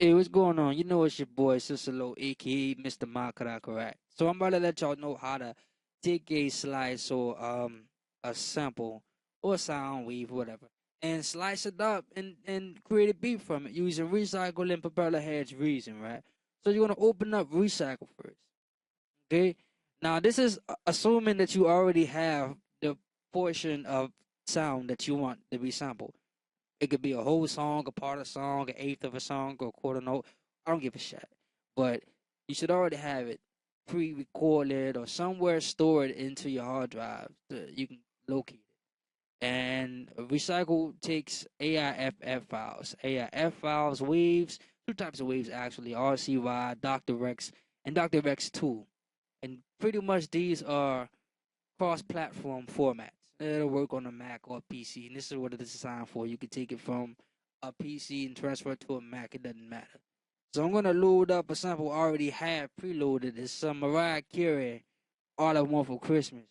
Hey, what's going on? You know it's your boy Cicelo, aka Mr. Makara, correct? So I'm about to let y'all know how to take a slice or a sample or sound wave, whatever, and slice it up and create a beat from it using recycle and propeller heads reason, right? So you're gonna open up recycle first. Okay. Now this is assuming that you already have the portion of sound that you want to be sampled. It could be a whole song, a part of a song, an eighth of a song, or a quarter note. I don't give a shit. But you should already have it pre-recorded or somewhere stored into your hard drive so you can locate it. And Recycle takes AIFF files. AIF files, waves, two types of waves actually, RCY, Dr. Rex, and Dr. Rex 2. And pretty much these are cross-platform formats. It'll work on a Mac or a PC, and this is what it is designed for. You can take it from a PC and transfer it to a Mac. It doesn't matter. So I'm gonna load up a sample I already have preloaded. It's some Mariah Carey, "All I Want for Christmas,"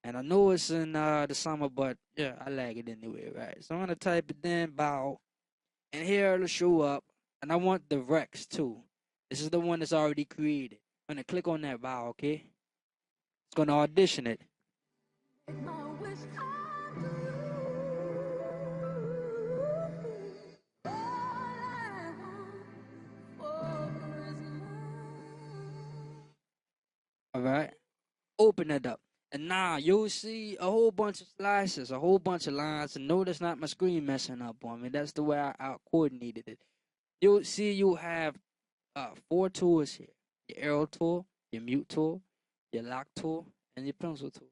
and I know it's in the summer, but yeah, I like it anyway, right? So I'm gonna type it in, bow, and here it'll show up. And I want the Rex too. This is the one that's already created. I'm gonna click on that bow, okay? It's gonna audition it. All right. Open it up. And now you'll see a whole bunch of slices, a whole bunch of lines. And notice not my screen messing up on me. That's the way I coordinated it. You'll see you have four tools here: your arrow tool, your mute tool, your lock tool, and your pencil tool.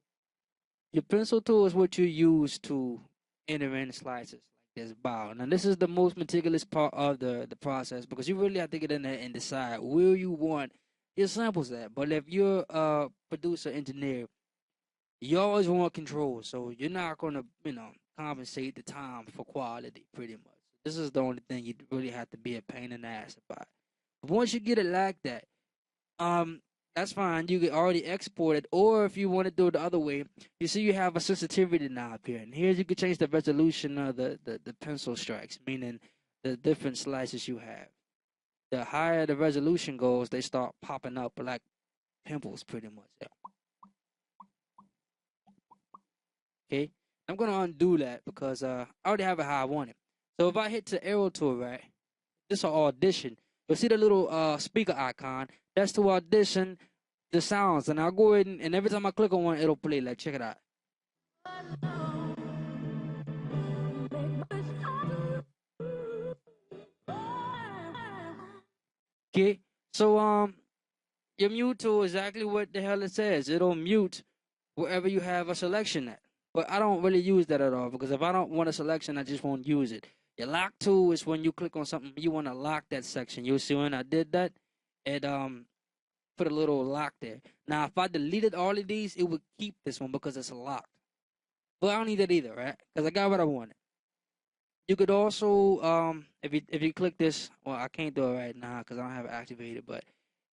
Your pencil tool is what you use to enter in slices like this bow. Now this is the most meticulous part of the process because you really have to get in there and decide where you want your samples at. But if you're a producer engineer, you always want control, so you're not gonna, compensate the time for quality pretty much. This is the only thing you really have to be a pain in the ass about. But once you get it like that, um, that's fine. You can already export it, or if you want to do it the other way, you see you have a sensitivity knob here, and here you can change the resolution of the pencil strikes, meaning the different slices you have. The higher the resolution goes, they start popping up like pimples, pretty much. Yeah. Okay, I'm gonna undo that because I already have it how I want it. So if I hit the arrow tool, right, this is audition. You'll see the little speaker icon. That's to audition the sounds, and I'll go ahead and every time I click on one, it'll play. Like check it out. Okay, so your mute tool is exactly what the hell it says. It'll mute wherever you have a selection at. But I don't really use that at all because if I don't want a selection, I just won't use it. Your lock tool is when you click on something, you want to lock that section. You'll see when I did that, it put a little lock there. Now, if I deleted all of these, it would keep this one because it's locked. But I don't need that either, right? Because I got what I wanted. You could also, if you click this, well, I can't do it right now because I don't have it activated. But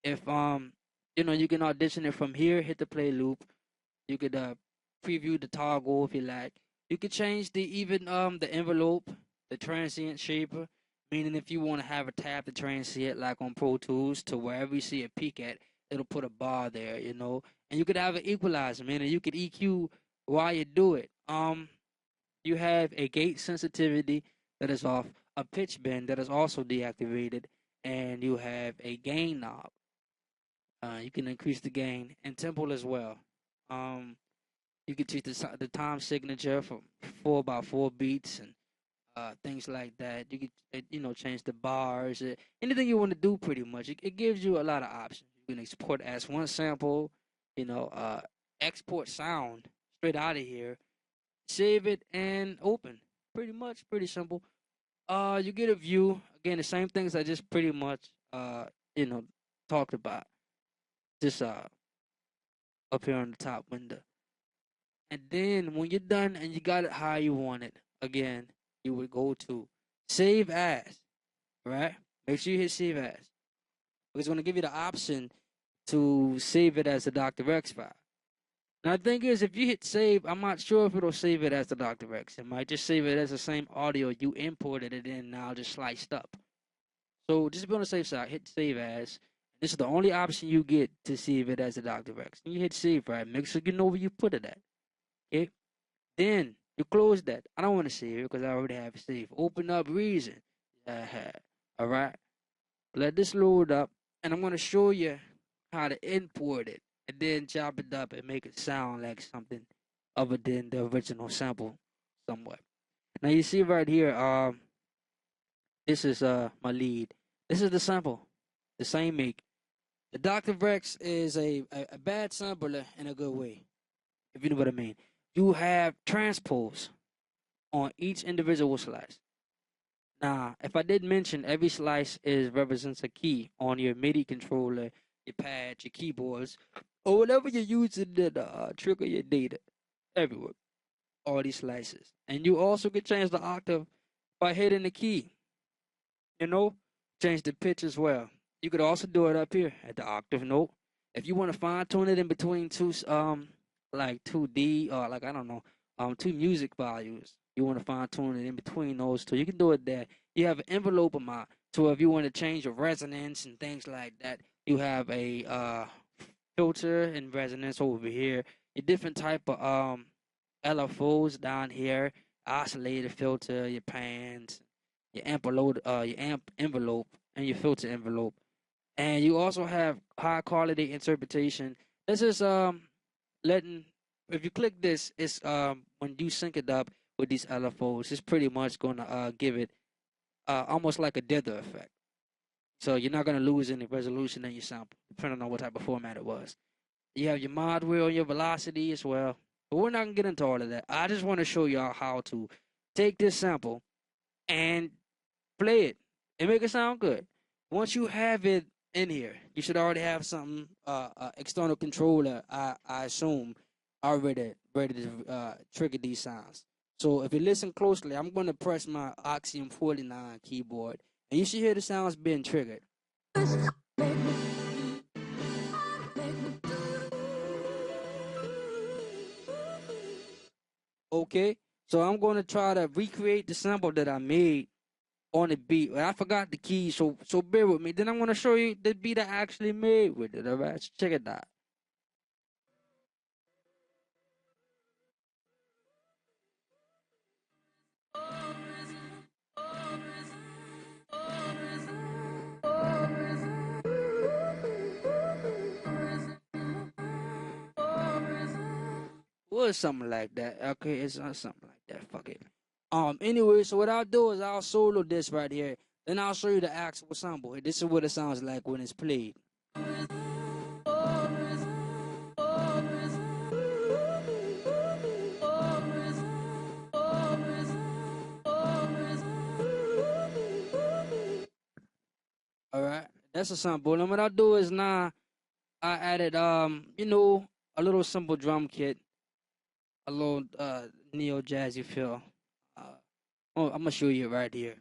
if you can audition it from here, hit the play loop. You could preview the toggle if you like. You could change the envelope, the transient shaper, meaning if you want to have a tab to transient like on Pro Tools to wherever you see a peak at, it'll put a bar there, And you could have an equalizer, meaning you could EQ while you do it. You have a gate sensitivity that is off, a pitch bend that is also deactivated, and you have a gain knob. You can increase the gain and tempo as well. Um, you can change the time signature from 4x4 beats and things like that. You can change the bars, anything you want to do. Pretty much, it gives you a lot of options. You can export as one sample, you know, uh, export sound straight out of here, save it and open. Pretty much, pretty simple. You get a view again. The same things I just pretty much you know talked about. Just up here on the top window. And then when you're done and you got it how you want it, again, you would go to save as, right? Make sure you hit save as. Because it's going to give you the option to save it as a Dr. Rex file. Now the thing is, if you hit save, I'm not sure if it'll save it as the Dr. Rex. It might just save it as the same audio you imported it in now just sliced up. So just be on the safe side, hit save as. This is the only option you get to save it as a Dr. Rex. You hit save, right? Make sure you know where you put it at. Okay? Then you close that. I don't want to save it because I already have it saved. Open up Reason. All right? Let this load up, and I'm going to show you how to import it and then chop it up and make it sound like something other than the original sample somewhat. Now you see right here, this is my lead. This is the sample, the same make. The Dr. Rex is a bad sampler in a good way, if you know what I mean. You have transpose on each individual slice. Now, if I did mention every slice is represents a key on your MIDI controller, your pad, your keyboards, or whatever you're using to trigger your data everywhere. All these slices. And you also can change the octave by hitting the key. You know, change the pitch as well. You could also do it up here at the octave note. If you want to fine tune it in between two like 2D or like I don't know, two music values. You want to fine tune it in between those two. You can do it there. You have an envelope amount. So if you want to change your resonance and things like that, you have a filter and resonance over here. Your different type of LFOs down here, oscillator filter, your pans, your amp envelope, and your filter envelope. And you also have high quality interpretation. This is letting if you click this, it's when you sync it up with these LFOs, it's pretty much gonna give it almost like a dither effect. So you're not gonna lose any resolution in your sample, depending on what type of format it was. You have your mod wheel and your velocity as well. But we're not gonna get into all of that. I just want to show y'all how to take this sample and play it and make it sound good. Once you have it in here, you should already have something, external controller, I assume, already ready to trigger these sounds. So if you listen closely, I'm going to press my Axiom 49 keyboard, and you should hear the sounds being triggered. Okay, so I'm going to try to recreate the sample that I made on the beat. I forgot the key, so bear with me. Then I'm gonna show you the beat I actually made with it. All right, so check it out. Well, something like that. Okay, it's not something like that. Fuck it. Anyway, so what I'll do is I'll solo this right here. Then I'll show you the actual sample. This is what it sounds like when it's played. All right, that's a sample. And what I'll do is now I added a little simple drum kit, a little neo jazzy feel. I'm gonna show you right here.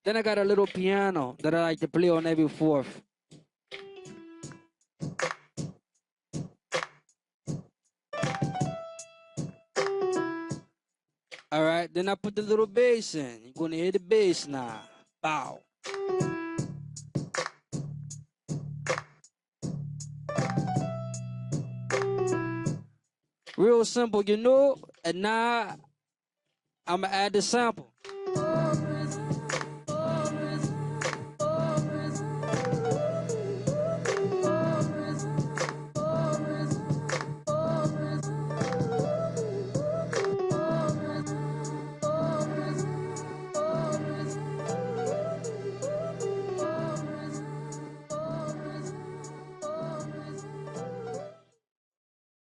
Then I got a little piano that I like to play on every fourth. All right, then I put the little bass in. You're gonna hear the bass now. Bow. Real simple, you know. And now I'm gonna add the sample.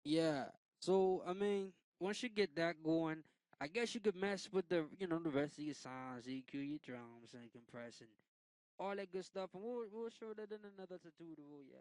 Yeah. So I mean, once you get that going, I guess you could mess with the rest of your sounds, EQ, your drums, and compressing, all that good stuff. And we'll show that in another tutorial. Yeah.